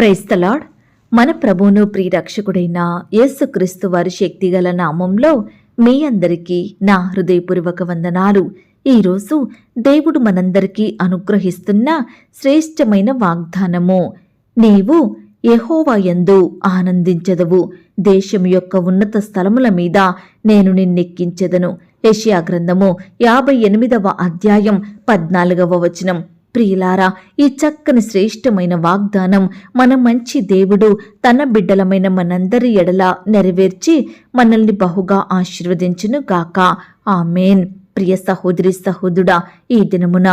Praise the lord. మన ప్రభువును ప్రియరక్షకుడైన యేసుక్రీస్తు వారి శక్తిగల నామంలో మీ అందరికీ నా హృదయపూర్వక వందనాలు. ఈరోజు దేవుడు మనందరికీ అనుగ్రహిస్తున్న శ్రేష్టమైన వాగ్దానము, నీవు యెహోవా యందు ఆనందించెదవు, దేశం యొక్క ఉన్నత స్థలముల మీద నేను నిన్నెక్కించెదను. యెషయా గ్రంథము 58వ అధ్యాయం 14వ వచనం. ప్రియులారా, ఈ చక్కని శ్రేష్టమైన వాగ్దానం మన మంచి దేవుడు తన బిడ్డలమైన మనందరి ఎడల నెరవేర్చి మనల్ని బహుగా ఆశీర్వదించును గాక. ఆమేన్. ప్రియ సహోదరి సహోదరుడా, ఈ దినమున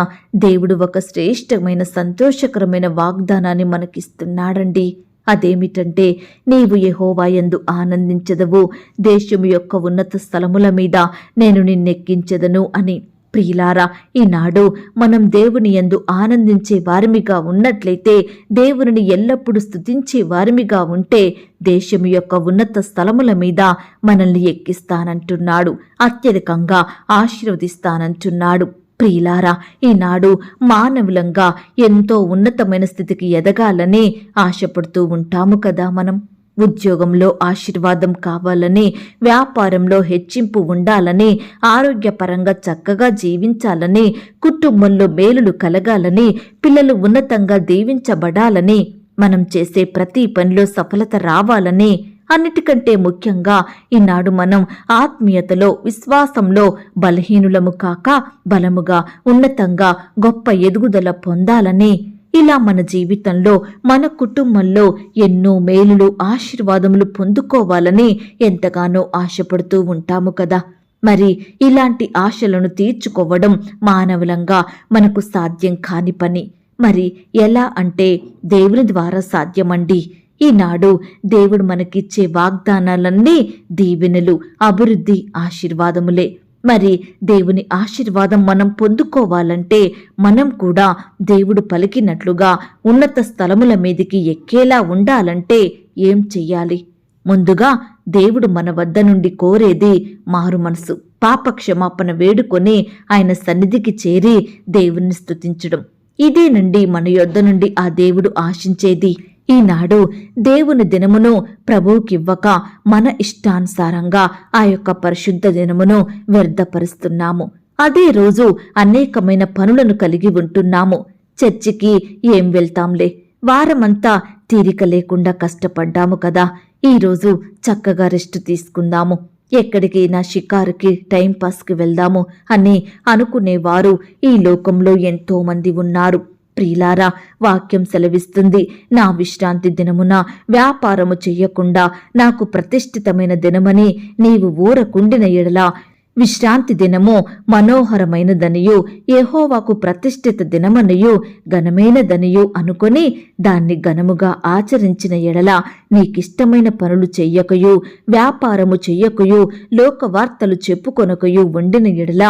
దేవుడు ఒక శ్రేష్టమైన సంతోషకరమైన వాగ్దానాన్ని మనకిస్తున్నాడండి. అదేమిటంటే, నీవు యెహోవా యందు ఆనందించెదవు, దేశము యొక్క ఉన్నత స్థలముల మీద నేను నిన్నెక్కించెదను అని. ప్రియులారా, ఈనాడు మనం దేవుని యందు ఆనందించే వారిమిగా ఉన్నట్లయితే, దేవుని ఎల్లప్పుడూ స్తుతించే వారిమిగా ఉంటే, దేశము యొక్క ఉన్నత స్థలముల మీద మనల్ని ఎక్కిస్తానంటున్నాడు, అత్యధికంగా ఆశీర్వదిస్తానంటున్నాడు. ప్రియులారా, ఈనాడు మానవులంగా ఎంతో ఉన్నతమైన స్థితికి ఎదగాలని ఆశపడుతూ ఉంటాము కదా. మనం ఉద్యోగంలో ఆశీర్వాదం కావాలని, వ్యాపారంలో హెచ్చింపు ఉండాలని, ఆరోగ్యపరంగా చక్కగా జీవించాలని, కుటుంబంలో మేలులు కలగాలని, పిల్లలు ఉన్నతంగా దీవించబడాలని, మనం చేసే ప్రతి పనిలో సఫలత రావాలని, అన్నిటికంటే ముఖ్యంగా ఈనాడు మనం ఆత్మీయతలో, విశ్వాసంలో బలహీనులము కాక బలముగా, ఉన్నతంగా గొప్ప ఎదుగుదల పొందాలని, ఇలా మన జీవితంలో, మన కుటుంబంలో ఎన్నో మేలులు, ఆశీర్వాదములు పొందుకోవాలని ఎంతగానో ఆశపడుతూ ఉంటాము కదా. మరి ఇలాంటి ఆశలను తీర్చుకోవడం మానవులంగా మనకు సాధ్యం కాని పని. మరి ఎలా అంటే, దేవుని ద్వారా సాధ్యమండి. ఈనాడు దేవుడు మనకిచ్చే వాగ్దానాలన్నీ దీవెనలు, అభివృద్ధి, ఆశీర్వాదములే. మరి దేవుని ఆశీర్వాదం మనం పొందుకోవాలంటే, మనం కూడా దేవుడు పలికినట్లుగా ఉన్నత స్థలముల మీదికి ఎక్కేలా ఉండాలంటే ఏం చెయ్యాలి? ముందుగా దేవుడు మన వద్ద నుండి కోరేది మారు మనసు, పాప క్షమాపణ వేడుకొని ఆయన సన్నిధికి చేరి దేవుణ్ణి స్తుతించడం. ఇదేనండి మన యొద్ద నుండి ఆ దేవుడు ఆశించేది. ఈనాడు దేవుని దినమును ప్రభువుకివ్వక మన ఇష్టానుసారంగా ఆ యొక్క పరిశుద్ధ దినమును వ్యర్థపరుస్తున్నాము. అదే రోజు అనేకమైన పనులను కలిగి ఉంటున్నాము. చర్చికి ఏం వెళ్తాంలే, వారమంతా తీరిక లేకుండా కష్టపడ్డాము కదా, ఈరోజు చక్కగా రెస్ట్ తీసుకుందాము, ఎక్కడికైనా షికారుకి, టైంపాస్కి వెళ్దాము అని అనుకునేవారు ఈ లోకంలో ఎంతో మంది ఉన్నారు. ప్రియులారా, వాక్యం సెలవిస్తుంది, నా విశ్రాంతి దినమున వ్యాపారము చెయ్యకుండా నాకు ప్రతిష్ఠితమైన దినమని నీవు ఊరకుండిన ఎడల, విశ్రాంతి దినము మనోహరమైనదనియు, యెహోవాకు ప్రతిష్ఠిత దినమనియు, ఘనమైనదనియు అనుకొని దాన్ని ఘనముగా ఆచరించిన ఎడల, నీకిష్టమైన పనులు చెయ్యకయు, వ్యాపారము చెయ్యకయు, లోకవార్తలు చెప్పుకొనకయు ఉండిన ఎడల,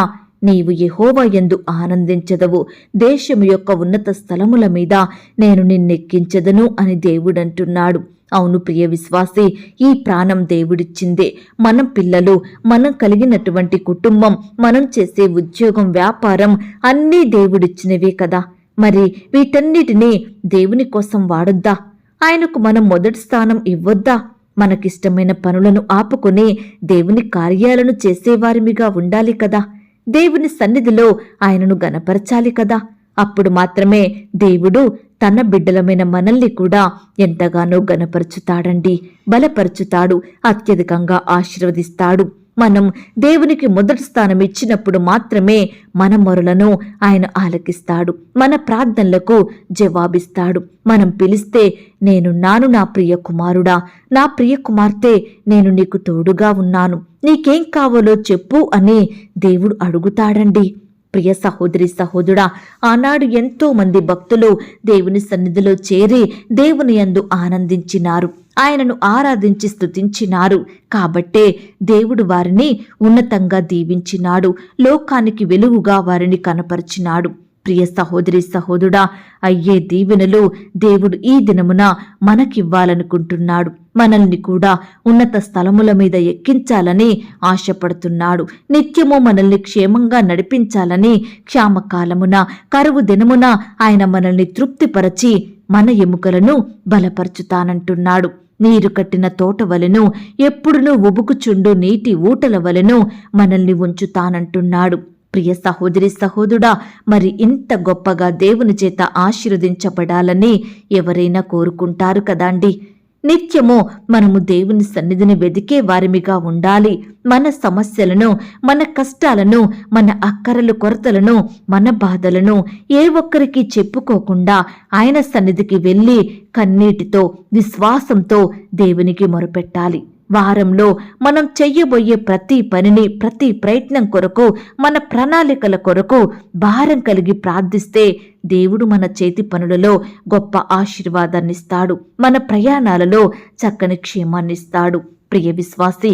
నీవు యెహోవా యందు ఆనందించెదవు, దేశము యొక్క ఉన్నత స్థలముల మీద నేను నిన్నెక్కించెదను అని దేవుడంటున్నాడు. అవును ప్రియ విశ్వాసి, ఈ ప్రాణం దేవుడిచ్చిందే. మనం పిల్లలు, మనం కలిగినటువంటి కుటుంబం, మనం చేసే ఉద్యోగం, వ్యాపారం అన్నీ దేవుడిచ్చినవే కదా. మరి వీటన్నిటినీ దేవుని కోసం వాడొద్దా? ఆయనకు మనం మొదటి స్థానం ఇవ్వొద్దా? మనకిష్టమైన పనులను ఆపుకొని దేవుని కార్యాలను చేసేవారిమిగా ఉండాలి కదా. దేవుని సన్నిధిలో ఆయనను గణపరచాలి కదా. అప్పుడు మాత్రమే దేవుడు తన బిడ్డలమైన మనల్ని కూడా ఎంతగానో గణపరుచుతాడండి, బలపరుచుతాడు, అత్యధికంగా ఆశీర్వదిస్తాడు. మనం దేవునికి మొదటి స్థానం ఇచ్చినప్పుడు మాత్రమే మన మొరలను ఆయన ఆలకిస్తాడు, మన ప్రార్థనలకు జవాబిస్తాడు. మనం పిలిస్తే, నేనున్నాను నా ప్రియ కుమారుడా, నా ప్రియ కుమార్తె, నేను నీకు తోడుగా ఉన్నాను, నీకేం కావాలో చెప్పు అని దేవుడు అడుగుతాడండి. ప్రియ సహోదరి సహోదరుడా, ఆనాడు ఎంతో మంది భక్తులు దేవుని సన్నిధిలో చేరి దేవుని యందు ఆనందించినారు, ఆయనను ఆరాధించి స్తుతించినారు. కాబట్టే దేవుడు వారిని ఉన్నతంగా దీవించినాడు, లోకానికి వెలుగుగా వారిని కనపరిచినాడు. ప్రియ సహోదరి సహోదరుడా, అయ్యే దీవెనలు దేవుడు ఈ దినమున మనకివ్వాలనుకుంటున్నాడు. మనల్ని కూడా ఉన్నత స్థలముల మీద ఎక్కించాలని ఆశపడుతున్నాడు. నిత్యము మనల్ని క్షేమంగా నడిపించాలని క్షామకాలమున, కరువు దినమున ఆయన మనల్ని తృప్తిపరచి మన ఎముకలను బలపరుచుతానంటున్నాడు. నీరు కట్టిన తోట వలెను, ఎప్పుడునూ ఉబుకుచుండు నీటి ఊటల వలెను మనల్ని ఉంచుతానంటున్నాడు. ప్రియ సహోదరి సహోదరుడా, మరి ఇంత గొప్పగా దేవుని చేత ఆశీర్వదించబడాలని ఎవరైనా కోరుకుంటారు కదండి. నిత్యము మనము దేవుని సన్నిధిని వెదికే వారిమిగా ఉండాలి. మన సమస్యలను, మన కష్టాలను, మన అక్కరలు కొరతలను, మన బాధలను ఏ ఒక్కరికి చెప్పుకోకుండా ఆయన సన్నిధికి వెళ్ళి కన్నీటితో, విశ్వాసంతో దేవునికి మొరపెట్టాలి. వారంలో మనం చెయ్యబోయే ప్రతి పనిని, ప్రతి ప్రయత్నం కొరకు, మన ప్రణాళికల కొరకు భారం కలిగి ప్రార్థిస్తే దేవుడు మన చేతి పనులలో గొప్ప ఆశీర్వాదాన్నిస్తాడు. మన ప్రయాణాలలో చక్కని క్షేమాన్నిస్తాడు. ప్రియ విశ్వాసి,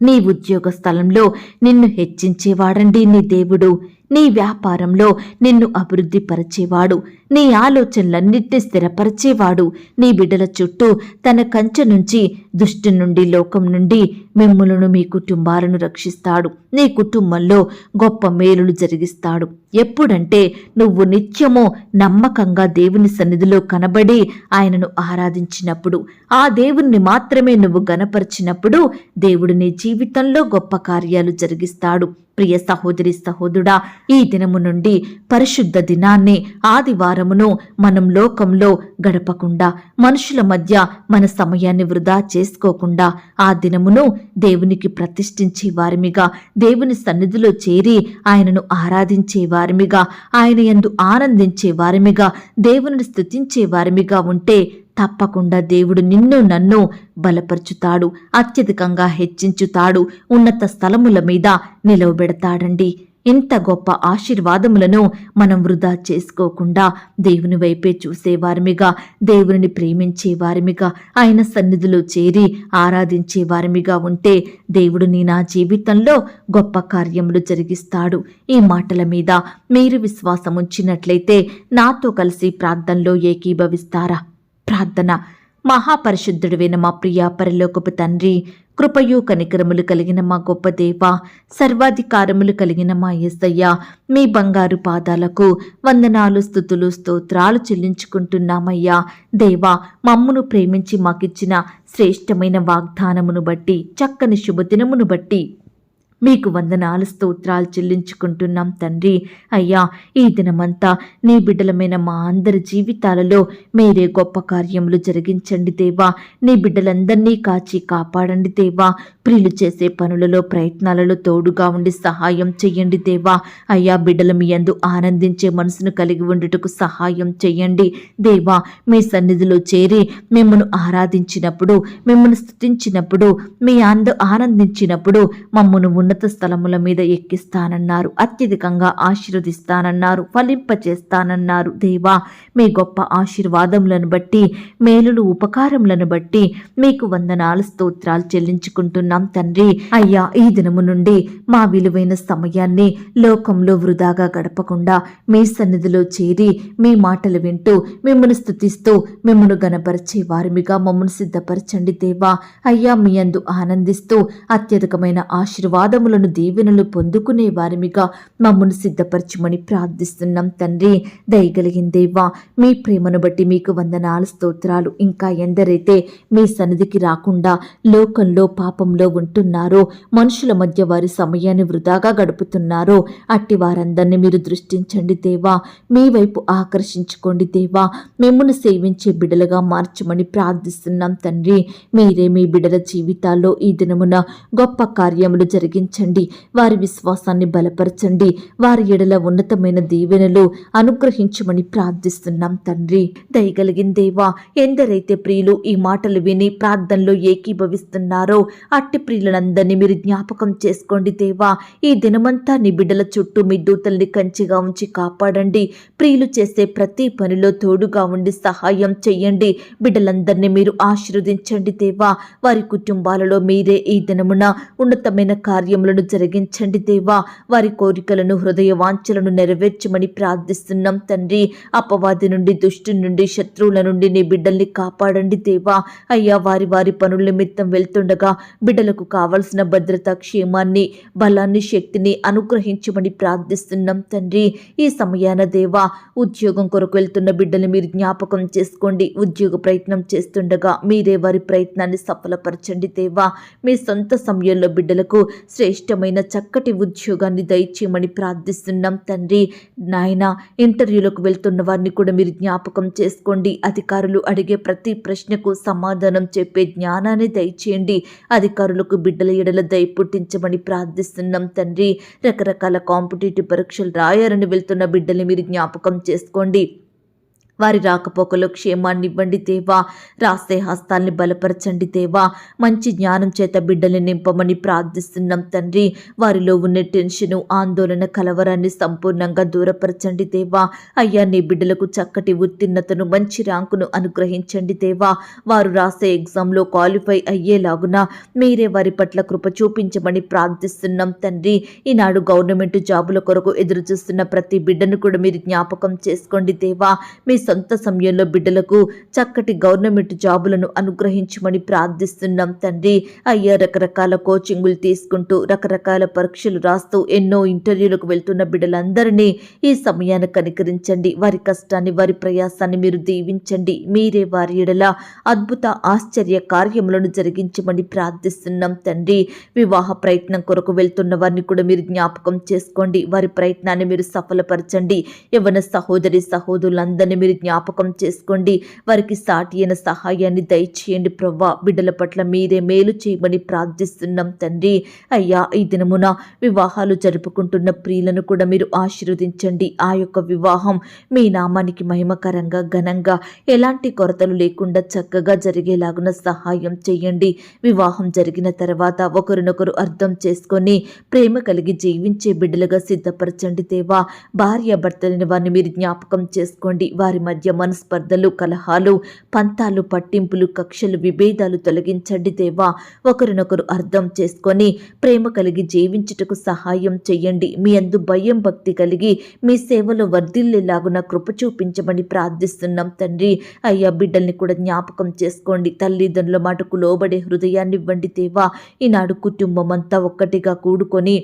నీ ఉద్యోగ స్థలంలో నిన్ను హెచ్చించేవాడండి నీ దేవుడు. నీ వ్యాపారంలో నిన్ను అభివృద్ధి పరిచేవాడు. నీ ఆలోచనలన్నిటినీ స్థిరపరిచేవాడు. నీ బిడ్డల చుట్టూ తన కంచె నుంచి, దుష్టు నుండి, లోకం నుండి మిమ్ములను, మీ కుటుంబాలను రక్షిస్తాడు. నీ కుటుంబంలో గొప్ప మేలులు జరిగిస్తాడు. ఎప్పుడంటే నువ్వు నిత్యము నమ్మకంగా దేవుని సన్నిధిలో కనబడి ఆయనను ఆరాధించినప్పుడు, ఆ దేవుణ్ణి మాత్రమే నువ్వు గనపరిచినప్పుడు దేవుడు నీ జీవితంలో గొప్ప కార్యాలు జరిగిస్తాడు. ప్రియ సహోదరి సహోదరుడా, ఈ దినము నుండి పరిశుద్ధ దినాన్ని, ఆదివారమును మనం లోకంలో గడపకుండా, మనుషుల మధ్య మన సమయాన్ని వృధా చేసుకోకుండా, ఆ దినమును దేవునికి ప్రతిష్ఠించే వారిమిగా, దేవుని సన్నిధిలో చేరి ఆయనను ఆరాధించే వారిమిగా, ఆయన యందు ఆనందించే వారిమిగా, దేవుని స్తుతించే వారిమిగా ఉంటే తప్పకుండా దేవుడు నిన్ను, నన్ను బలపరుచుతాడు, అత్యధికంగా హెచ్చించుతాడు, ఉన్నత స్థలముల మీద నిలవబెడతాడండి. ఇంత గొప్ప ఆశీర్వాదములను మనం వృధా చేసుకోకుండా దేవుని వైపే చూసేవారిమిగా, దేవుని ప్రేమించేవారిమిగా, ఆయన సన్నిధిలో చేరి ఆరాధించేవారిమిగా ఉంటే దేవుడు నా జీవితంలో గొప్ప కార్యములు జరిగిస్తాడు. ఈ మాటల మీద మీరు విశ్వాసం ఉంచినట్లయితే నాతో కలిసి ప్రార్థనలో ఏకీభవిస్తారా? ప్రార్థన. మహాపరిశుద్ధుడివైన మా ప్రియ పరలోకపు తండ్రి, కృపయు కనికరములు కలిగిన మా గొప్ప దేవ, సర్వాధికారములు కలిగిన మా యేసయ్య, మీ బంగారు పాదాలకు వందనాలు, స్తుతులు, స్తోత్రాలు చెల్లించుకుంటున్నామయ్యా. దేవా, మమ్మును ప్రేమించి మాకిచ్చిన శ్రేష్టమైన వాగ్దానమును బట్టి, చక్కని శుభదినమును బట్టి మీకు వందనాలు, స్తోత్రాలు చెల్లించుకుంటున్నాం తండ్రి. అయ్యా, ఈ దినమంతా నీ బిడ్డలమైన మా అందరి జీవితాలలో మీరే గొప్ప కార్యములు జరిగించండి దేవా. నీ బిడ్డలందరినీ కాచి కాపాడండి దేవా. ప్రియులు చేసే పనులలో, ప్రయత్నాలలో తోడుగా ఉండి సహాయం చెయ్యండి దేవా. అయ్యా, బిడ్డలు మీ యందు ఆనందించే మనసును కలిగి ఉండుటకు సహాయం చెయ్యండి దేవా. మీ సన్నిధిలో చేరి మిమ్మను ఆరాధించినప్పుడు, మిమ్మల్ని స్తుతించినప్పుడు, మీ ఆనందించినప్పుడు మమ్మను ఉన్నత స్థలముల మీద ఎక్కిస్తానన్నారు, అత్యధికంగా ఆశీర్వదిస్తానన్నారు, ఫలింపచేస్తానన్నారు దేవా. మీ గొప్ప ఆశీర్వాదములను బట్టి, మేలులు ఉపకారములను బట్టి మీకు వందనాలు, స్తోత్రాలు చెల్లించుకుంటున్నాం తండ్రి. అయ్యా, ఈ దినము నుండి మా విలువైన సమయాన్ని లోకంలో వృధాగా గడపకుండా మీ సన్నిధిలో చేరి మీ మాటలు వింటూ, మిమ్మల్ని స్తుతిస్తూ, మిమ్మల్ని గణపరిచే వారిమిగా మమ్మల్ని సిద్ధపరచండి దేవా. అయ్యా, మీ యందు ఆనందిస్తూ అత్యధికమైన ఆశీర్వాదములను, దీవెనలు పొందుకునే వారిమిగా మమ్మల్ని సిద్ధపరచమని ప్రార్థిస్తున్నాం తండ్రి. దయగలిగిన దేవా, మీ ప్రేమను బట్టి మీకు వందనాలు, స్తోత్రాలు. ఇంకా ఎందరైతే మీ సన్నిధికి రాకుండా లోకంలో పాపంలో ఉంటున్నారో, మనుషుల మధ్య వారి సమయాన్ని వృధాగా గడుపుతున్నారో, అట్టి వారందరినీ మీరు దృష్టించండి దేవా. మీ వైపు ఆకర్షించుకోండి దేవా. మిమ్మల్ని సేవించే బిడ్డలుగా మార్చమని ప్రార్థిస్తున్నాం తండ్రి. మీరే మీ బిడ్డల జీవితాల్లో ఈ దినమున గొప్ప కార్యములు జరిగించండి. వారి విశ్వాసాన్ని బలపరచండి. వారి ఎడల ఉన్నతమైన దీవెనలు అనుగ్రహించమని ప్రార్థిస్తున్నాం తండ్రి. దయగలిగిన దేవా, ఎందరైతే ప్రియులు ఈ మాటలు విని ప్రార్థనలో ఏకీభవిస్తున్నారో అట్టి ప్రియులందరినీ మీరు జ్ఞాపకం చేసుకోండి దేవా. ఈ దినమంతా నీ బిడ్డల చుట్టూ మీ దూతల్ని కంచిగా ఉంచి కాపాడండి. ప్రియులు చేసే ప్రతి పనిలో తోడుగా ఉండి సహాయం చెయ్యండి. బిడ్డలందరినీ మీరు ఆశీర్వదించండి దేవా. వారి కుటుంబాలలో మీరే ఈ దినమున ఉన్నతమైన కార్యం కార్యములను జరిగించండి దేవా. వారి కోరికలను, హృదయ వాంఛలను నెరవేర్చమని ప్రార్థిస్తున్నాం తండ్రి. అపవాది నుండి, దుష్టు నుండి, శత్రువుల నుండి నీ బిడ్డల్ని కాపాడండి దేవా. అయ్యా, వారి వారి పనుల నిమిత్తం వెళ్తుండగా బిడ్డలకు కావలసిన భద్రత, క్షేమాన్ని, బలాన్ని, శక్తిని అనుగ్రహించమని ప్రార్థిస్తున్నాం తండ్రి. ఈ సమయాన దేవా, ఉద్యోగం కొరకు వెళ్తున్న బిడ్డలు మీరు జ్ఞాపకం చేసుకోండి. ఉద్యోగ ప్రయత్నం చేస్తుండగా మీరే వారి ప్రయత్నాన్ని సఫలపరచండి దేవా. మీ సొంత సమయంలో బిడ్డలకు శ్రేష్టమైన చక్కటి ఉద్యోగాన్ని దయచేయమని ప్రార్థిస్తున్నాం తండ్రి. నాయన, ఇంటర్వ్యూలకు వెళ్తున్న వారిని కూడా మీరు జ్ఞాపకం చేసుకోండి. అధికారులు అడిగే ప్రతి ప్రశ్నకు సమాధానం చెప్పే జ్ఞానాన్ని దయచేయండి. అధికారులకు బిడ్డల ఎడల దయ పుట్టించమని ప్రార్థిస్తున్నాం తండ్రి. రకరకాల కాంపిటేటివ్ పరీక్షలు రాయాలని వెళ్తున్న బిడ్డల్ని మీరు జ్ఞాపకం చేసుకోండి. వారి రాకపోకలో క్షేమాన్ని ఇవ్వండి దేవా. రాసే హస్తాల్ని బలపరచండి దేవా. మంచి జ్ఞానం చేత బిడ్డల్ని నింపమని ప్రార్థిస్తున్నాం తండ్రి. వారిలో ఉన్న టెన్షను, ఆందోళన, కలవరాన్ని సంపూర్ణంగా దూరపరచండి దేవా. అయ్యా, నీ బిడ్డలకు చక్కటి ఉత్తీర్ణతను, మంచి ర్యాంకును అనుగ్రహించండి దేవా. వారు రాసే ఎగ్జామ్లో క్వాలిఫై అయ్యేలాగున మీరే వారి పట్ల కృప చూపించమని ప్రార్థిస్తున్నాం తండ్రి. ఈనాడు గవర్నమెంట్ జాబుల కొరకు ఎదురు చూస్తున్న ప్రతి బిడ్డను కూడా మీరు జ్ఞాపకం చేసుకోండి దేవా. మీ సొంత సమయంలో బిడ్డలకు చక్కటి గవర్నమెంట్ జాబులను అనుగ్రహించమని ప్రార్థిస్తున్నాం తండ్రి. అయ్యా, రకరకాల కోచింగులు తీసుకుంటూ, రకరకాల పరీక్షలు రాస్తూ, ఎన్నో ఇంటర్వ్యూలకు వెళ్తున్న బిడ్డలందరినీ ఈ సమయాన్ని కనికరించండి. వారి కష్టాన్ని, వారి ప్రయాసాన్ని మీరు దీవించండి. మీరే వారి ఎడల అద్భుత, ఆశ్చర్య కార్యములను జరిగించమని ప్రార్థిస్తున్నాం తండ్రి. వివాహ ప్రయత్నం కొరకు వెళ్తున్న వారిని కూడా మీరు జ్ఞాపకం చేసుకోండి. వారి ప్రయత్నాన్ని మీరు సఫలపరచండి. యవ్వన సహోదరి సహోదరులందరినీ మీరు జ్ఞాపకం చేసుకోండి. వారికి సాటి అయిన సహాయాన్ని దయచేయండి ప్రవ్వా. బిడ్డల పట్ల మీరే మేలు చేయమని ప్రార్థిస్తున్నాం తండ్రి. అయ్యా, ఈ దినమున వివాహాలు జరుపుకుంటున్న ప్రియులను కూడా మీరు ఆశీర్వదించండి. ఆ యొక్క వివాహం మీ నామానికి మహిమకరంగా, ఘనంగా, ఎలాంటి కొరతలు లేకుండా చక్కగా జరిగేలాగున సహాయం చేయండి. వివాహం జరిగిన తర్వాత ఒకరినొకరు అర్థం చేసుకొని ప్రేమ కలిగి జీవించే బిడ్డలుగా సిద్ధపరచండి దేవా. భార్య భర్తలని వారిని మీరు జ్ఞాపకం చేసుకోండి. వారి మధ్య మనస్పర్ధలు, కలహాలు, పంతాలు, పట్టింపులు, కక్షలు, విభేదాలు తొలగించండి దేవా. ఒకరినొకరు అర్థం చేసుకొని ప్రేమ కలిగి జీవించుటకు సహాయం చెయ్యండి. మీ అందు భయం, భక్తి కలిగి మీ సేవలో వర్ధిల్లేలాగున కృప చూపించమని ప్రార్థిస్తున్నాం తండ్రి. అయ్యా, బిడ్డల్ని కూడా జ్ఞాపకం చేసుకోండి. తల్లిదండ్రుల మాటకు లోబడే హృదయాన్ని ఇవ్వండి దేవా. ఈనాడు కుటుంబం అంతా ఒక్కటిగా కూడుకొని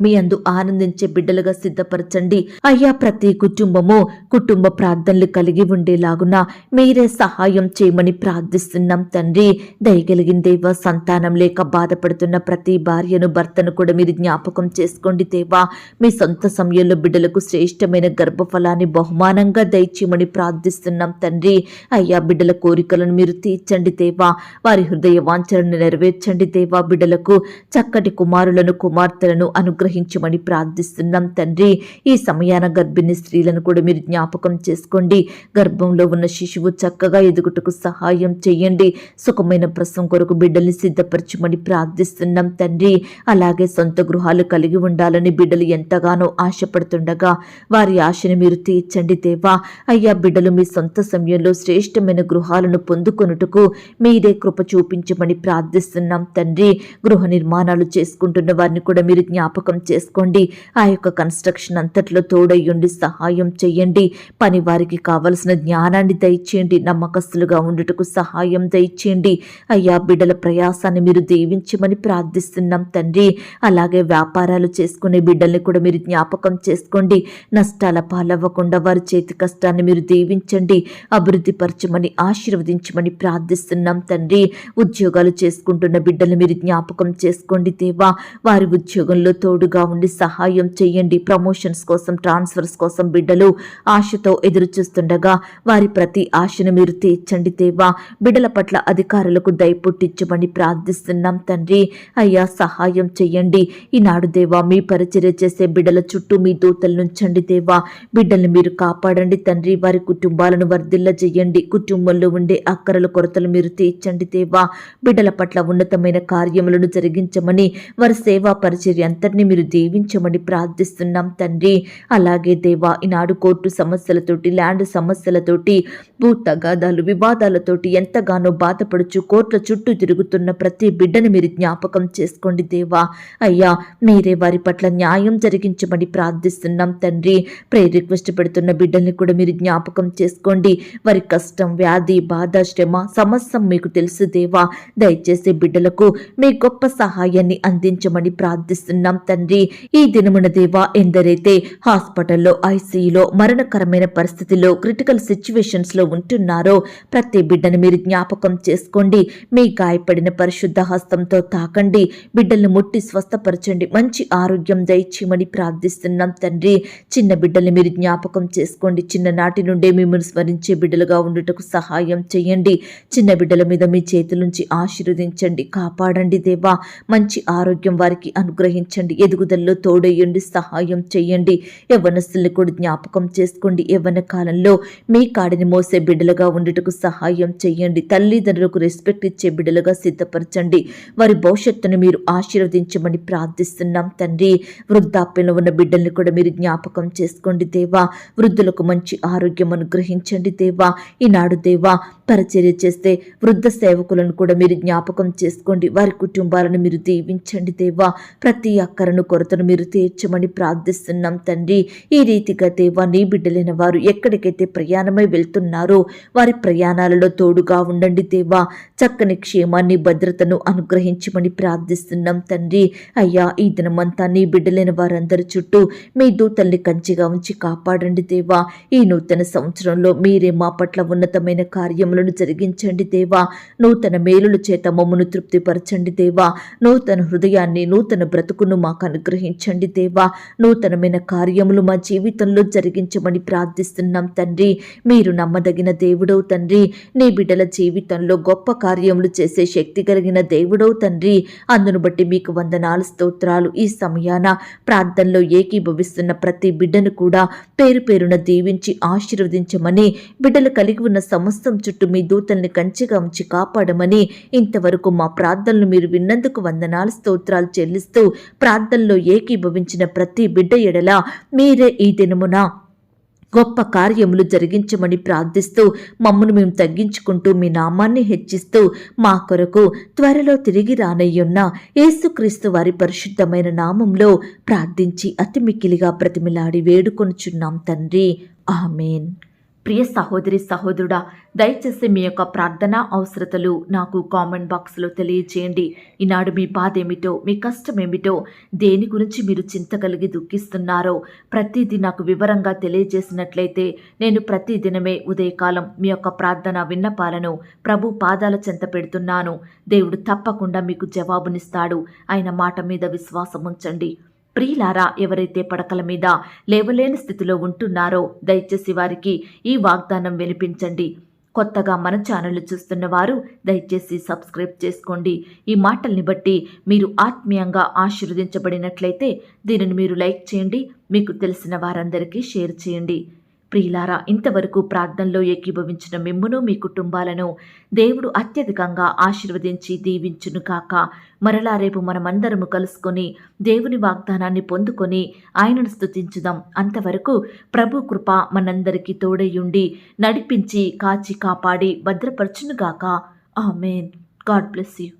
మీ అందు ఆనందించే బిడ్డలుగా సిద్ధపరచండి. అయ్యా, ప్రతి కుటుంబము కుటుంబ ప్రార్థనలు కలిగి ఉండేలాగున మీరే సహాయం చేయమని ప్రార్థిస్తున్నాం తండ్రి. దయగలిగిన దేవా, సంతానం లేక బాధపడుతున్న ప్రతి భార్యను, భర్తను కూడా మీరు జ్ఞాపకం చేసుకోండి దేవా. మీ సొంత సమయంలో బిడ్డలకు శ్రేష్టమైన గర్భఫలాన్ని బహుమానంగా దయచేయమని ప్రార్థిస్తున్నాం తండ్రి. అయ్యా, బిడ్డల కోరికలను మీరు తీర్చండి దేవా. వారి హృదయ వాంఛలను నెరవేర్చండి దేవా. బిడ్డలకు చక్కటి కుమారులను, కుమార్తెలను అనుగ్రహించమని ప్రార్థిస్తున్నాం తండ్రి. ఈ సమయాన గర్భిణీ స్త్రీలను కూడా మీరు జ్ఞాపకం చేసుకోండి. గర్భంలో ఉన్న శిశువు చక్కగా ఎదుగుటకు సహాయం చేయండి. సుఖమైన ప్రసవం కొరకు బిడ్డల్ని సిద్ధపరచమని ప్రార్థిస్తున్నాం తండ్రి. అలాగే సొంత గృహాలు కలిగి ఉండాలని బిడ్డలు ఎంతగానో ఆశపడుతుండగా వారి ఆశను మీరు తీర్చండి దేవా. అయ్యా, బిడ్డలు మీ సొంత సమయంలో శ్రేష్టమైన గృహాలను పొందుకొనుటకు మీరే కృప చూపించమని ప్రార్థిస్తున్నాం తండ్రి. గృహ నిర్మాణాలు చేసుకుంటున్న వారిని కూడా మీరు జ్ఞాపకం చేసుకోండి. ఆ యొక్క కన్స్ట్రక్షన్ అంతట్లో తోడయ్యుండి సహాయం చేయండి. పని వారికి కావలసిన జ్ఞానాన్ని దయచేయండి. నమ్మకస్తులుగా ఉండుటకు సహాయం దయచేయండి. అయ్యా, బిడ్డల ప్రయాసాన్ని మీరు దీవించమని ప్రార్థిస్తున్నాం తండ్రి. అలాగే వ్యాపారాలు చేసుకునే బిడ్డల్ని కూడా మీరు జ్ఞాపకం చేసుకోండి. నష్టాల పాలవ్వకుండా వారి చేతి కష్టాన్ని మీరు దీవించండి. అభివృద్ధి పరచమని, ఆశీర్వదించమని ప్రార్థిస్తున్నాం తండ్రి. ఉద్యోగాలు చేసుకుంటున్న బిడ్డలు మీరు జ్ఞాపకం చేసుకోండి దేవా. వారి ఉద్యోగంలో తోడుగా ఉండి సహాయం చేయండి. ప్రమోషన్స్ కోసం, ట్రాన్స్ఫర్స్ కోసం బిడ్డలు ఆశతో ఎదురు చూస్తుండగా వారి ప్రతి ఆశను మీరు తీర్చండి దేవా. బిడ్డల పట్ల అధికారులకు దయ పుట్టించమని ప్రార్థిస్తున్నాం తండ్రి. అయ్యా, సహాయం చేయండి. ఈనాడు దేవా, మీ పరిచర్య చేసే బిడ్డల చుట్టూ మీ దూతలు నుంచండి దేవా. బిడ్డల్ని మీరు కాపాడండి తండ్రి. వారి కుటుంబాలను వర్ధిల్ల చేయండి. కుటుంబంలో ఉండే అక్కరల కొరతలు మీరు తీర్చండి దేవా. బిడ్డల పట్ల ఉన్నతమైన కార్యములను జరిగించమని, వారి సేవా పరిచర్య అంతటినీ మీరు దీవించమని ప్రార్థిస్తున్నాం తండ్రి. అలాగే దేవా, ఈనాడు కోర్టు సమస్యలతోటి, ల్యాండ్ సమస్యలతోటి, భూ తగాదాలు, వివాదాలతోటి ఎంతగానో బాధపడుచు కోర్టుల చుట్టూ తిరుగుతున్న ప్రతి బిడ్డను మీరు జ్ఞాపకం చేసుకోండి దేవా. అయ్యా, మీరే వారి పట్ల న్యాయం జరిగించమని ప్రార్థిస్తున్నాం తండ్రి. ప్రేయర్ రిక్వెస్ట్ పెడుతున్న బిడ్డల్ని కూడా మీరు జ్ఞాపకం చేసుకోండి. వారి కష్టం, వ్యాధి, బాధ, శ్రమ సమస్తం మీకు తెలుసు దేవా. దయచేసి బిడ్డలకు మీ గొప్ప సహాయాన్ని అందించమని ప్రార్థిస్తున్నాం తండ్రి. ఈ దినమున దేవా, ఎందరైతే హాస్పిటల్లో, ఐసీయూలో, మరణకరమైన పరిస్థితిలో, క్రిటికల్ సిచ్యువేషన్స్ లో ఉంటున్నారో ప్రతి బిడ్డను మీరు జ్ఞాపకం చేసుకోండి. మీ గాయపడిన పరిశుద్ధ హస్తంతో తాకండి. బిడ్డలను ముట్టి స్వస్థపరచండి. మంచి ఆరోగ్యం దయచేయమని ప్రార్థిస్తున్నాం తండ్రి. చిన్న బిడ్డల్ని మీరు జ్ఞాపకం చేసుకోండి. చిన్ననాటి నుండే మిమ్మల్ని స్మరించే బిడ్డలుగా ఉండుటకు సహాయం చేయండి. చిన్న బిడ్డల మీద మీ చేతులుంచి ఆశీర్వదించండి, కాపాడండి దేవా. మంచి ఆరోగ్యం వారికి అనుగ్రహించండి. ఎదుగుదలలో తోడయ్యండి, సహాయం చేయండి. యవ్వనస్తుల్ని కూడా జ్ఞాపకం చేసుకోండి. యవ్వన కాలంలో మీ కాడిని మోసే బిడ్డలుగా ఉండుటకు సహాయం చేయండి. తల్లిదండ్రులకు రెస్పెక్ట్ ఇచ్చే బిడ్డలుగా సిద్ధపరచండి. వారి భవిష్యత్తును మీరు ఆశీర్వదించమని ప్రార్థిస్తున్నాం తండ్రి. వృద్ధాప్యంలో ఉన్న బిడ్డల్ని కూడా మీరు జ్ఞాపకం చేసుకోండి దేవా. వృద్ధులకు మంచి ఆరోగ్యం అనుగ్రహించండి దేవా. ఈనాడు దేవా, పరిచర్య చేస్తే వృద్ధ సేవకులను కూడా మీరు జ్ఞాపకం చేసుకోండి. వారి కుటుంబాలను మీరు దీవించండి దేవా. ప్రతి అక్కరను, కొరతను మీరు తీర్చమని ప్రార్థిస్తున్నాం తండ్రి. ఈ రీతిగా దేవా, నీ బిడ్డలైన వారు ఎక్కడికైతే ప్రయాణమై వెళ్తున్నారో వారి ప్రయాణాలలో తోడుగా ఉండండి దేవా. చక్కని క్షేమాన్ని, భద్రతను అనుగ్రహించమని ప్రార్థిస్తున్నాం తండ్రి. అయ్యా, ఈ దినమంతా నీ బిడ్డలైన వారందరి చుట్టూ మీ దూతల్ని కంచిగా ఉంచి కాపాడండి దేవా. ఈ నూతన సంవత్సరంలో మీరే మా పట్ల ఉన్నతమైన కార్యములను జరిగించండి దేవా. నూతన మేలుల చేత మమ్మను తృప్తిపరచండి దేవా. నూతన హృదయాన్ని, నూతన బ్రతుకును మాకు అనుగ్రహించండి దేవా. నూతనమైన కార్యములు మా జీవితంలో జరిగించమని ప్రార్థిస్తున్నాం తండ్రి. మీరు నమ్మదగిన దేవుడవు తండ్రి. నీ బిడ్డల జీవితంలో గొప్ప కార్యములు చేసే శక్తి కలిగిన దేవుడవు తండ్రి. అందును బట్టి మీకు వందనాలు, స్తోత్రాలు. ఈ సమయాన ప్రార్థనలో ఏకీభవిస్తున్న ప్రతి బిడ్డను కూడా పేరు పేరున దీవించి ఆశీర్వదించమని, బిడ్డలు కలిగి ఉన్న సమస్తం చుట్టూ మీ దూతల్ని కంచిగా ఉంచి కాపాడమని, ఇంతవరకు మా ప్రార్థనలు మీరు విన్నందుకు వందనాలు, స్తోత్రాలు చెల్లిస్తూ ప్రార్థనలో ఏకీభవించిన ప్రతి బిడ్డ ఎడల మీరే ఈ దినమున గొప్ప కార్యములు జరిగించమని ప్రార్థిస్తూ మమ్మను మేము తగ్గించుకుంటూ మీ నామాన్ని హెచ్చిస్తూ మా కొరకు త్వరలో తిరిగి రానయ్యున్న యేసుక్రీస్తు వారి పరిశుద్ధమైన నామంలో ప్రార్థించి అతి మిక్కిలిగా ప్రతిమిలాడి వేడుకొనుచున్నాం తండ్రి. ఆమేన్. ప్రియ సహోదరి, సహోదరుడా, దయచేసి మీ యొక్క ప్రార్థనా అవసరతలు నాకు కామెంట్ బాక్స్లో తెలియచేయండి. ఈనాడు మీ బాధ ఏమిటో, మీ కష్టం ఏమిటో, దేని గురించి మీరు చింత కలిగి దుఃఖిస్తున్నారో ప్రతిదీ నాకు వివరంగా తెలియజేసినట్లయితే నేను ప్రతిదినమే ఉదయకాలం మీ యొక్క ప్రార్థన విన్నపాలను ప్రభు పాదాల చెంత పెడుతున్నాను. దేవుడు తప్పకుండా మీకు జవాబునిస్తాడు. ఆయన మాట మీద విశ్వాసం ఉంచండి. ప్రియులారా, ఎవరైతే పడకల మీద లేవలేని స్థితిలో ఉంటున్నారో దయచేసి వారికి ఈ వాగ్దానం వినిపించండి. కొత్తగా మన ఛానల్ చూస్తున్న వారు దయచేసి సబ్స్క్రైబ్ చేసుకోండి. ఈ మాటల్ని బట్టి మీరు ఆత్మీయంగా ఆశీర్వదించబడినట్లయితే దీనిని మీరు లైక్ చేయండి, మీకు తెలిసిన వారందరికీ షేర్ చేయండి. ప్రియులారా, ఇంతవరకు ప్రార్థనలో ఏకీభవించిన మిమ్మును, మీ కుటుంబాలను దేవుడు అత్యధికంగా ఆశీర్వదించి దీవించును కాక. మరలా రేపు మనమందరము కలుసుకొని దేవుని వాగ్దానాన్ని పొందుకొని ఆయనను స్తుతించుదాం. అంతవరకు ప్రభు కృప మనందరికీ తోడయుండి నడిపించి కాచి కాపాడి భద్రపరచునుగాక. ఆమేన్. God bless you.